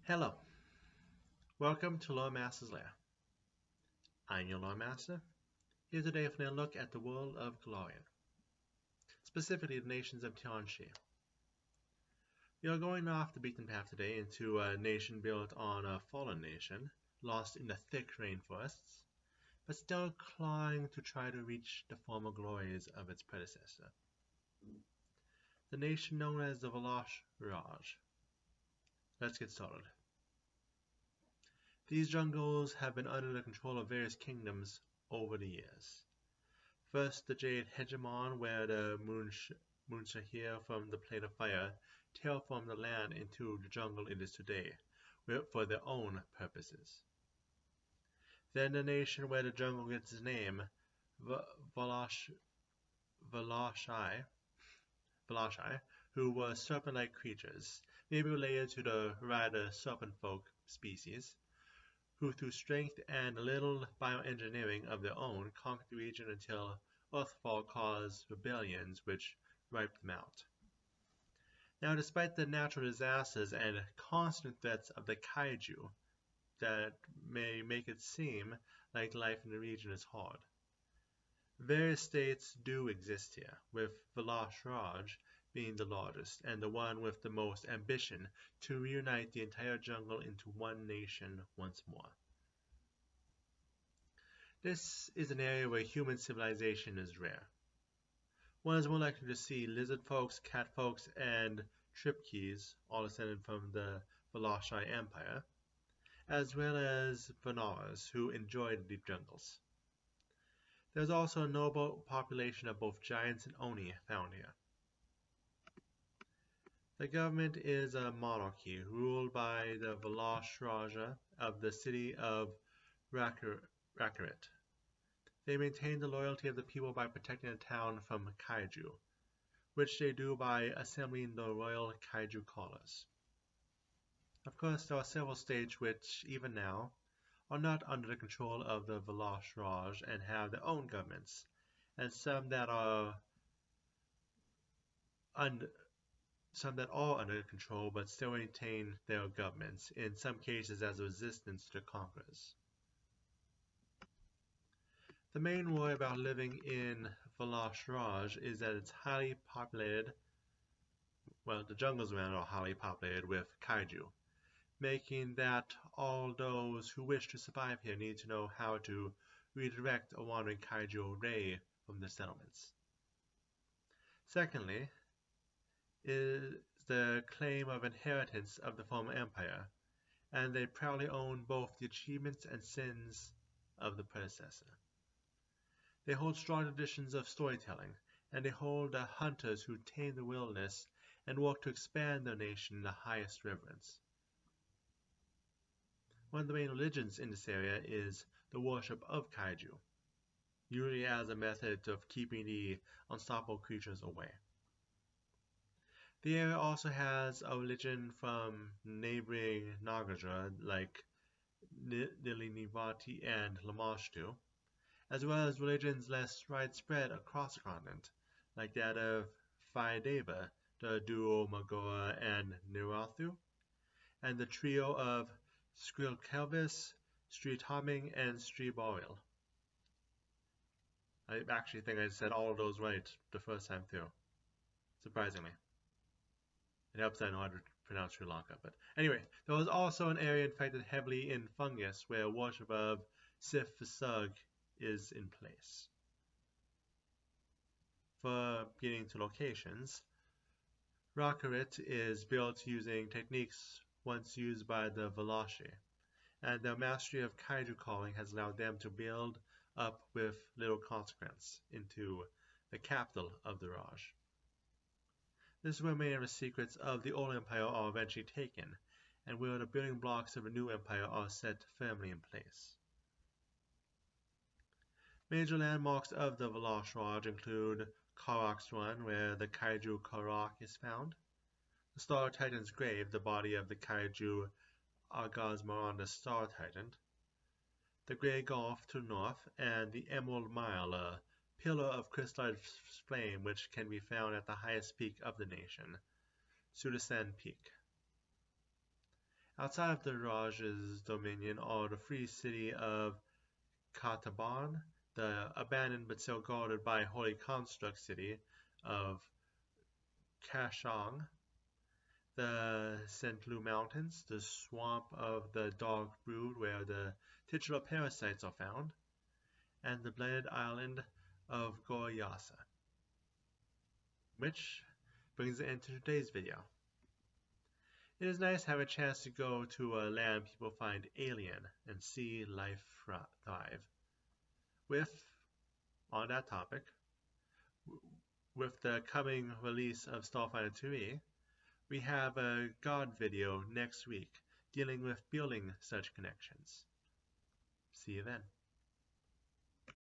Hello, welcome to Lore Master's Lair. I'm your Lore Master, here today for a look at the world of Galarian, specifically the nations of Tian Xia. We are going off the beaten path today into a nation built on a fallen nation, lost in the thick rainforests, but still clawing to try to reach the former glories of its predecessor. The nation known as the Valash Raj. Let's get started. These jungles have been under the control of various kingdoms over the years. First, the Jade Hegemon, where the Moonshahir from the Plate of Fire terraformed the land into the jungle it is today, for their own purposes. Then the nation where the jungle gets its name, Valashi, who were serpent-like creatures, maybe related to the rider serpent folk species, who through strength and a little bioengineering of their own conquered the region until Earthfall caused rebellions which wiped them out. Now, despite the natural disasters and constant threats of the Kaiju that may make it seem like life in the region is hard, various states do exist here, with Valash Raj being the largest and the one with the most ambition to reunite the entire jungle into one nation once more. This is an area where human civilization is rare. One is more likely to see lizard folks, cat folks, and tripkeys, all descended from the Valashi Empire, as well as Vanaras, who enjoyed deep jungles. There is also a noble population of both giants and Oni found here. The government is a monarchy ruled by the Valash Raja of the city of Rakarit. They maintain the loyalty of the people by protecting the town from Kaiju, which they do by assembling the royal Kaiju callers. Of course, there are several states which, even now, are not under the control of the Valash Raj and have their own governments, and some that are under control but still retain their governments, in some cases as a resistance to the conquerors. The main worry about living in Valash Raj is that it's highly populated, well, the jungles around are highly populated with Kaiju, making that all those who wish to survive here need to know how to redirect a wandering Kaiju array from the settlements. Secondly, is the claim of inheritance of the former empire, and they proudly own both the achievements and sins of the predecessor. They hold strong traditions of storytelling, and they hold the hunters who tame the wilderness and work to expand their nation in the highest reverence. One of the main religions in this area is the worship of Kaiju, usually as a method of keeping the unstoppable creatures away. The area also has a religion from neighboring Nagadra like Nilinivati and Lamashtu, as well as religions less widespread across the continent, like that of Vaideva, the duo Magora and Nirathu, and the trio of Skrilkelvis, Stritoming, and Striboril. I actually think I said all of those right the first time through, surprisingly. It helps that I know how to pronounce Sri Lanka. But anyway, there was also an area infected heavily in fungus where worship of Sif Visug is in place. For getting to locations, Rakarit is built using techniques once used by the Valashi, and their mastery of Kaiju calling has allowed them to build up with little consequence into the capital of the Raj. This is where many of the secrets of the old empire are eventually taken, and where the building blocks of a new empire are set firmly in place. Major landmarks of the Valash Raj include Karak's Run, where the Kaiju Karak is found, the Star Titan's Grave, the body of the Kaiju Agazmaran, the Star Titan, the Grey Gulf to the north, and the Emerald Mile, a pillar of crystalline flame which can be found at the highest peak of the nation, Sudasan Peak. Outside of the Raj's dominion are the free city of Kataban, the abandoned but still guarded by holy construct city of Kashang, the Sentlu Mountains, the swamp of the Dog Brood where the titular parasites are found, and the blended island of Goryasa. Which brings it into today's video. It is nice to have a chance to go to a land people find alien and see life thrive. On that topic, with the coming release of Starfighter 2E, we have a God video next week dealing with building such connections. See you then.